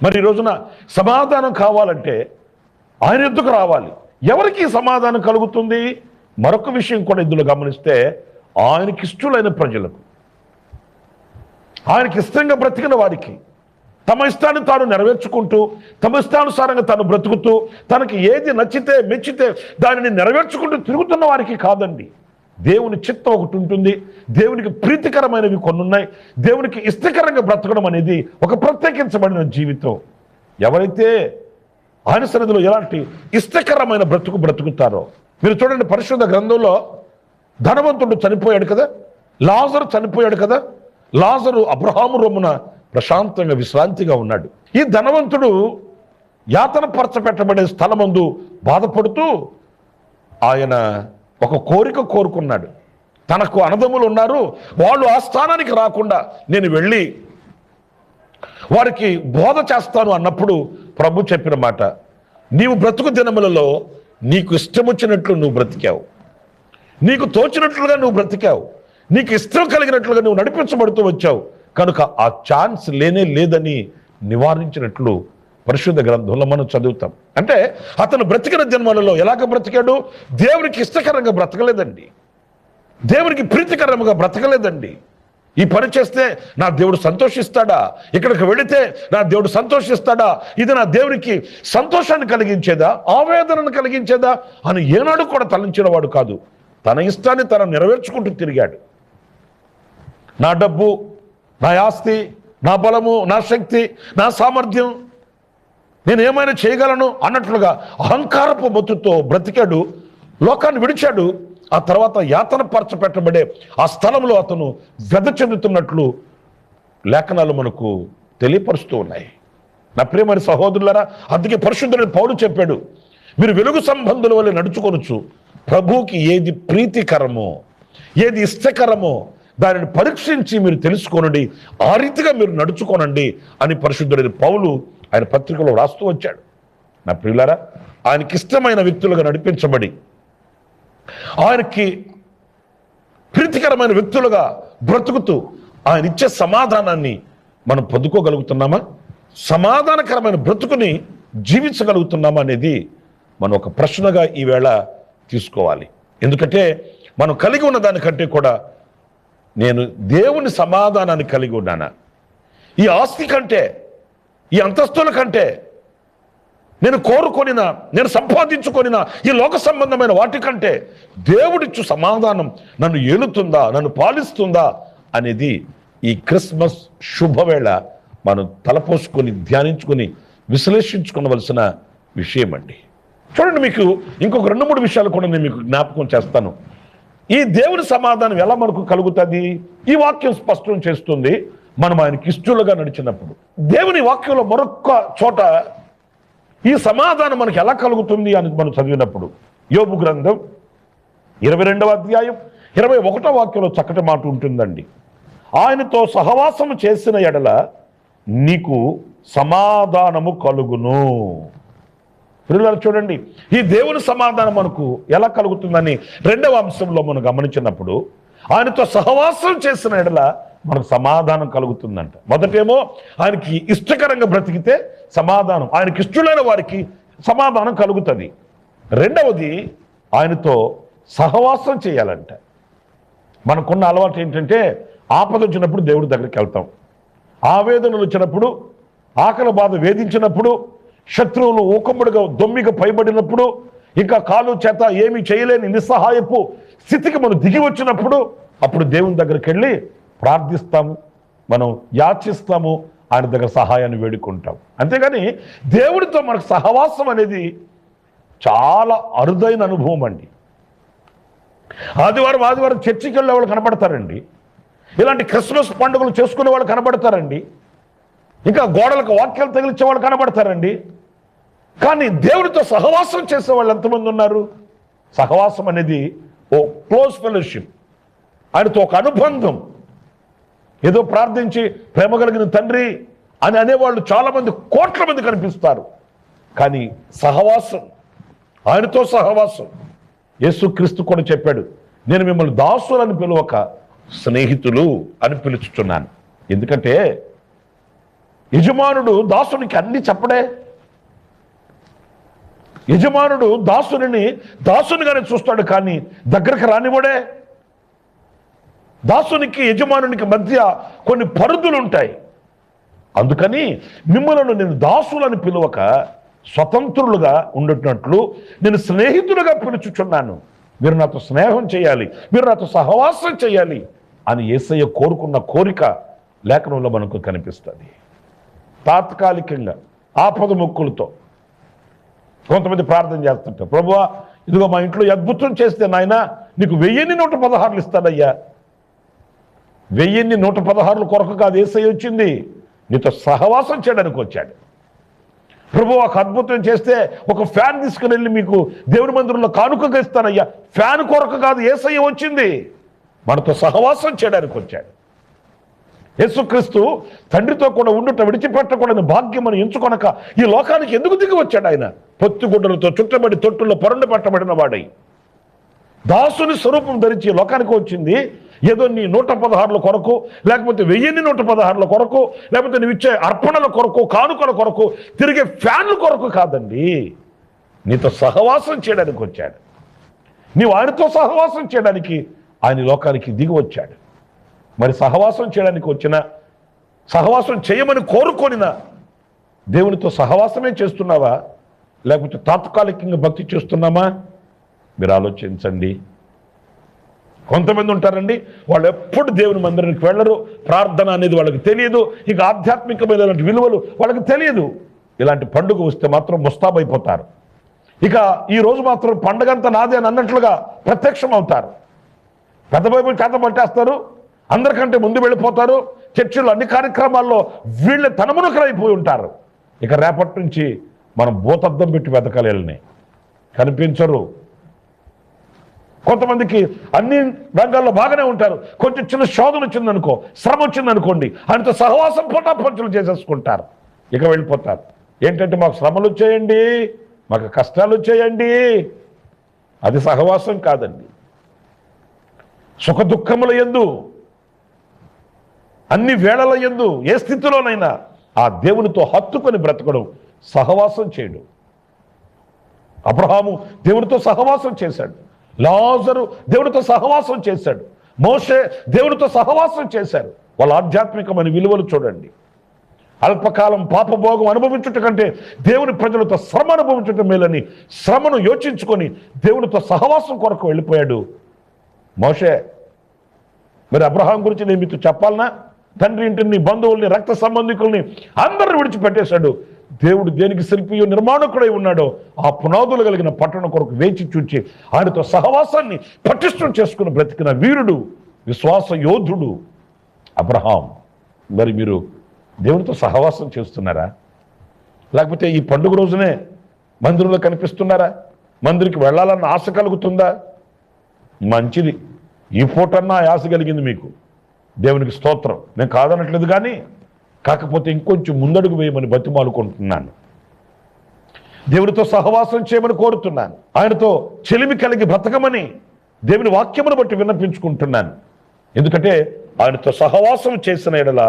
మరి ఈ రోజున సమాధానం కావాలంటే ఆయన ఎద్దుకు రావాలి. ఎవరికి సమాధానం కలుగుతుంది? మరొక విషయం కూడా ఇందులో గమనిస్తే, ఆయనకి ఇష్టలైన ప్రజలకు, ఆయనకి ఇష్టంగా బ్రతికిన వారికి, తమ ఇష్టాన్ని తాను నెరవేర్చుకుంటూ, తమ ఇష్టానుసారంగా తాను బ్రతుకుతూ, తనకి ఏది నచ్చితే మెచ్చితే దానిని నెరవేర్చుకుంటూ తిరుగుతున్న వారికి కాదండి. దేవుని చిత్తం ఒకటి ఉంటుంది, దేవునికి ప్రీతికరమైనవి కొన్ని ఉన్నాయి. దేవునికి ఇష్టకరంగా బ్రతకడం అనేది ఒక ప్రత్యేకించబడిన జీవితం. ఎవరైతే ఆయన సన్నిధిలో ఎలాంటి ఇష్టకరమైన బ్రతుకుతారో, మీరు చూడండి, పరిశుద్ధ గ్రంథంలో ధనవంతుడు చనిపోయాడు కదా, లాజరు చనిపోయాడు కదా. లాజరు అబ్రహాము రొమ్మున ప్రశాంతంగా విశ్రాంతిగా ఉన్నాడు. ఈ ధనవంతుడు యాతన పరచబెట్టబడే స్థలమందు బాధపడుతూ ఆయన ఒక కోరిక కోరుకున్నాడు. తనకు అన్నదమ్ములు ఉన్నారు, వాళ్ళు ఆ స్థానానికి రాకుండా నేను వెళ్ళి వారికి బోధ చేస్తాను అన్నప్పుడు ప్రభు చెప్పిన మాట, నీవు బ్రతుకు దినములలో నీకు ఇష్టం వచ్చినట్లు నువ్వు బ్రతికావు, నీకు తోచినట్లుగా నువ్వు బ్రతికావు, నీకు ఇష్టం కలిగినట్లుగా నువ్వు నడిపించబడుతూ వచ్చావు కనుక ఆ ఛాన్స్ లేనే లేదని నివారించినట్లు పరిశుద్ధ గ్రంథంలో మనం చదువుతాం. అంటే అతను బ్రతికిన జన్మలలో ఎలాగ బ్రతికాడు? దేవునికి ఇష్టకరంగా బ్రతకలేదండి, దేవునికి ప్రీతికరంగా బ్రతకలేదండి. ఈ పని చేస్తే నా దేవుడు సంతోషిస్తాడా, ఇక్కడికి వెళితే నా దేవుడు సంతోషిస్తాడా, ఇది నా దేవునికి సంతోషాన్ని కలిగించేదా, ఆవేదనను కలిగించేదా అని ఏనాడు కూడా తలంచిన వాడు కాదు. తన ఇష్టాన్ని తను నెరవేర్చుకుంటూ తిరిగాడు. నా డబ్బు, నా ఆస్తి, నా బలము, నా శక్తి, నా సామర్థ్యం, నేను ఏమైనా చేయగలను అన్నట్లుగా అహంకారపు మొత్తుతో బ్రతికాడు, లోకాన్ని విడిచాడు. ఆ తర్వాత యాతన పరచబెట్టబడే ఆ స్థలంలో అతను వ్యధ చెందుతున్నట్లు లేఖనాలు మనకు తెలియపరుస్తూ ఉన్నాయి. నా ప్రియమైన సహోదరులారా, అందుకే పరిశుద్ధుడైన పౌలు చెప్పాడు, మీరు వెలుగు సంబంధుల వల్ల నడుచుకొనొచ్చు, ప్రభువుకి ఏది ప్రీతికరమో, ఏది ఇష్టకరమో దానిని పరీక్షించి మీరు తెలుసుకోనండి, ఆ రీతిగా మీరు నడుచుకోనండి అని పరిశుద్ధుడైన పౌలు ఆయన పత్రికలో రాస్తూ వచ్చాడు. నా ప్రియులారా, ఆయనకి ఇష్టమైన వ్యక్తులుగా నడిపించబడి ఆయనకి ప్రీతికరమైన వ్యక్తులుగా బ్రతుకుతూ ఆయన ఇచ్చే సమాధానాన్ని మనం పొందుకోగలుగుతున్నామా? సమాధానకరమైన బ్రతుకుని జీవించగలుగుతున్నామా అనేది మనం ఒక ప్రశ్నగా ఈవేళ తీసుకోవాలి. ఎందుకంటే మనం కలిగి ఉన్న దానికంటే కూడా నేను దేవుని సమాధానాన్ని కలిగి ఉన్నానా, ఈ ఆస్తి కంటే, ఈ అంతస్తుల కంటే, నేను కోరుకొనినా, నేను సంపాదించుకొనినా ఈ లోక సంబంధమైన వాటికంటే దేవుడిచ్చు సమాధానం నన్ను ఏలుతుందా, నన్ను పాలిస్తుందా అనేది ఈ క్రిస్మస్ శుభవేళ మనం తలపోసుకొని ధ్యానించుకొని విశ్లేషించుకోవలసిన విషయం అండి. చూడండి, మీకు ఇంకొక 2-3 విషయాలు కూడా నేను మీకు జ్ఞాపకం చేస్తాను. ఈ దేవుని సమాధానం ఎలా మనకు కలుగుతుంది? ఈ వాక్యం స్పష్టం చేస్తుంది. మనం ఆయనకి ఇష్టలుగా నడిచినప్పుడు. దేవుని వాక్యంలో మరొక చోట ఈ సమాధానం మనకి ఎలా కలుగుతుంది అని మనం చదివినప్పుడు, యోబు గ్రంథం 22వ అధ్యాయం 21వ వాక్యంలో చక్కటి మాట ఉంటుందండి. ఆయనతో సహవాసము చేసిన ఎడల నీకు సమాధానము కలుగును. పిల్లలు చూడండి, ఈ దేవుని సమాధానం మనకు ఎలా కలుగుతుందని 2వ అంశంలో మనం గమనించినప్పుడు, ఆయనతో సహవాసం చేసిన ఎడల మనకు సమాధానం కలుగుతుందంట. మొదటేమో ఆయనకి ఇష్టకరంగా బ్రతికితే సమాధానం, ఆయనకి ఇష్టలైన వారికి సమాధానం కలుగుతుంది. రెండవది ఆయనతో సహవాసం చేయాలంట. మనకున్న అలవాటు ఏంటంటే, ఆపద వచ్చినప్పుడు దేవుడి దగ్గరికి వెళ్తాం, ఆవేదనలు వచ్చినప్పుడు, ఆకలి బాధ వేధించినప్పుడు, శత్రువులు ఊకముడుగా దొమ్మిగా పైబడినప్పుడు, ఇంకా కాలు చేత ఏమీ చేయలేని నిస్సహాయపు స్థితికి మనం దిగి వచ్చినప్పుడు, అప్పుడు దేవుని దగ్గరికి వెళ్ళి ప్రార్థిస్తాము, మనం యాచిస్తాము, ఆయన దగ్గర సహాయాన్ని వేడుకుంటాం. అంతేగాని దేవుడితో మనకు సహవాసం అనేది చాలా అరుదైన అనుభవం అండి. ఆదివారం చర్చికి వెళ్ళే వాళ్ళు కనబడతారండి, ఇలాంటి క్రిస్మస్ పండుగలు చేసుకునే వాళ్ళు కనబడతారండి, ఇంకా గోడలకు వాక్యాలు తగిలించే వాళ్ళు కనబడతారండి. కానీ దేవుడితో సహవాసం చేసే వాళ్ళు ఎంతమంది ఉన్నారు? సహవాసం అనేది ఓ క్లోజ్ ఫెలోషిప్, ఆయనతో ఒక అనుబంధం. ఏదో ప్రార్థించి ప్రేమ కలిగిన తండ్రి అని అనేవాళ్ళు చాలామంది, కోట్ల మంది కనిపిస్తారు. కానీ సహవాసం, ఆయనతో సహవాసం, యేసుక్రీస్తు కూడా చెప్పాడు, నేను మిమ్మల్ని దాసులని పిలువక స్నేహితులు అని పిలుచుచున్నాను. ఎందుకంటే యజమానుడు దాసునికి అన్ని చెప్పడే. యజమానుడు దాసునిగానే చూస్తాడు, కానీ దగ్గరకు రానివ్వడే. దాసునికి యజమానునికి మధ్య కొన్ని పరిధులు ఉంటాయి. అందుకని మిమ్మల్ని నేను దాసులని పిలువక స్వతంత్రులుగా ఉండేటట్లు నేను స్నేహితులుగా పిలుచుచున్నాను. మీరు నాతో స్నేహం చేయాలి, మీరు నాతో సహవాసం చేయాలి అని యేసయ్య కోరుకున్న కోరిక లేఖనంలో మనకు కనిపిస్తుంది. తాత్కాలికంగా ఆపద మొక్కులతో కొంతమంది ప్రార్థన చేస్తుంటారు, ప్రభువా ఇదిగో మా ఇంట్లో అద్భుతం చేస్తే నాయన నీకు 1116 ఇస్తానయ్యా. 1116 కొరకు కాదు యేసయ్య వచ్చింది, నీతో సహవాసం చేయడానికి వచ్చాడు. ప్రభు ఒక అద్భుతం చేస్తే ఒక ఫ్యాన్ తీసుకుని వెళ్ళి మీకు దేవుని మందిరంలో కానుకగా ఇస్తానయ్యా. ఫ్యాన్ కొరకు కాదు యేసయ్య వచ్చింది, మనతో సహవాసం చేయడానికి వచ్చాడు. యేసుక్రీస్తు తండ్రితో కూడా ఉండుట విడిచిపెట్టకూడని భాగ్యం అని ఎంచుకొనక ఈ లోకానికి ఎందుకు దిగి వచ్చాడు? ఆయన పొత్తిగుడ్డలతో చుట్టబడి తొట్టుల్లో పొరండు పట్టబడిన వాడై దాసుని స్వరూపం ధరించి లోకానికి వచ్చింది. ఏదో నీ 116 కొరకు, లేకపోతే 1116 కొరకు, లేకపోతే నువ్వు ఇచ్చే అర్పణల కొరకు, కానుకల కొరకు, తిరిగే ఫ్యాన్ల కొరకు కాదండి. నీతో సహవాసం చేయడానికి వచ్చాడు. నీవు ఆయనతో సహవాసం చేయడానికి ఆయన లోకానికి దిగి వచ్చాడు. మరి సహవాసం చేయడానికి వచ్చిన, సహవాసం చేయమని కోరుకొనినా దేవునితో సహవాసమే చేస్తున్నావా, లేకపోతే తాత్కాలికంగా భక్తి చేస్తున్నామా? మీరు ఆలోచించండి. కొంతమంది ఉంటారండి, వాళ్ళు ఎప్పుడు దేవుని మందిరానికి వెళ్ళరు, ప్రార్థన అనేది వాళ్ళకి తెలియదు, ఇక ఆధ్యాత్మికమైనటువంటి విలువలు వాళ్ళకి తెలియదు. ఇలాంటి పండుగ వస్తే మాత్రం ముస్తాబైపోతారు. ఇక ఈ రోజు మాత్రం పండుగంతా నాదే అని అన్నట్లుగా ప్రత్యక్షం అవుతారు. పెద్ద బైబిల్ చేత పట్టేస్తారు, అందరికంటే ముందు వెళ్ళిపోతారు. చర్చిలో అన్ని కార్యక్రమాల్లో వీళ్ళే తనమునకరైపోయి ఉంటారు. ఇక రేపటి నుంచి మనం భూతద్దం పెట్టి వెతకాలి, వెళ్ళని కనిపించరు. కొంతమందికి అన్ని రంగాల్లో బాగానే ఉంటారు, కొంచెం చిన్న శోధన వచ్చిందనుకో, శ్రమ వచ్చిందనుకోండి, ఆయనతో సహవాసం పొటాపంచులు చేసేసుకుంటారు, ఇక వెళ్ళిపోతారు. ఏంటంటే మాకు శ్రమలు వచ్చేయండి, మాకు కష్టాలు వచ్చేయండి. అది సహవాసం కాదండి. సుఖ దుఃఖముల యందు, అన్ని వేళల యందు, ఏ స్థితిలోనైనా ఆ దేవునితో హత్తుకొని బ్రతకడం సహవాసం చేయడు. అబ్రహాము దేవునితో సహవాసం చేశాడు, లాజరు దేవునితో సహవాసం చేశాడు, మోషే దేవునితో సహవాసం చేశారు. వాళ్ళ ఆధ్యాత్మికమైన విలువలు చూడండి. అల్పకాలం పాపభోగం అనుభవించుట కంటే దేవుని ప్రజలతో శ్రమ అనుభవించటం మేలని శ్రమను యోచించుకొని దేవునితో సహవాసం కొరకు వెళ్ళిపోయాడు మోషే. మరి అబ్రహాం గురించి నేను మీతో చెప్పాలనా? తండ్రి ఇంటిని, బంధువుల్ని, రక్త సంబంధికుల్ని అందరిని విడిచిపెట్టేశాడు. దేవుడు దేనికి శిల్పియో నిర్మాణకుడై ఉన్నాడో ఆ పునాదులు కలిగిన పట్టణం కొరకు వేచి చూచి ఆయనతో సహవాసాన్ని పటిష్టం చేసుకుని బ్రతికిన వీరుడు, విశ్వాస యోధుడు అబ్రహాం. మరి మీరు దేవునితో సహవాసం చేస్తున్నారా? లేకపోతే ఈ పండుగ రోజునే మందిరంలో కనిపిస్తున్నారా? మందిరికి వెళ్ళాలన్న ఆశ కలుగుతుందా? మంచిది, ఈ పూటన్నా ఆశ కలిగింది మీకు, దేవునికి స్తోత్రం. నేను కాదనట్లేదు, కానీ కాకపోతే ఇంకొంచెం ముందడుగు వేయమని బతిమాలుకుంటున్నాను. దేవునితో సహవాసం చేయమని కోరుతున్నాను. ఆయనతో చెలిమి కలిగి బ్రతకమని దేవుని వాక్యమును బట్టి విన్నపించుకుంటున్నాను. ఎందుకంటే ఆయనతో సహవాసం చేసిన ఎడల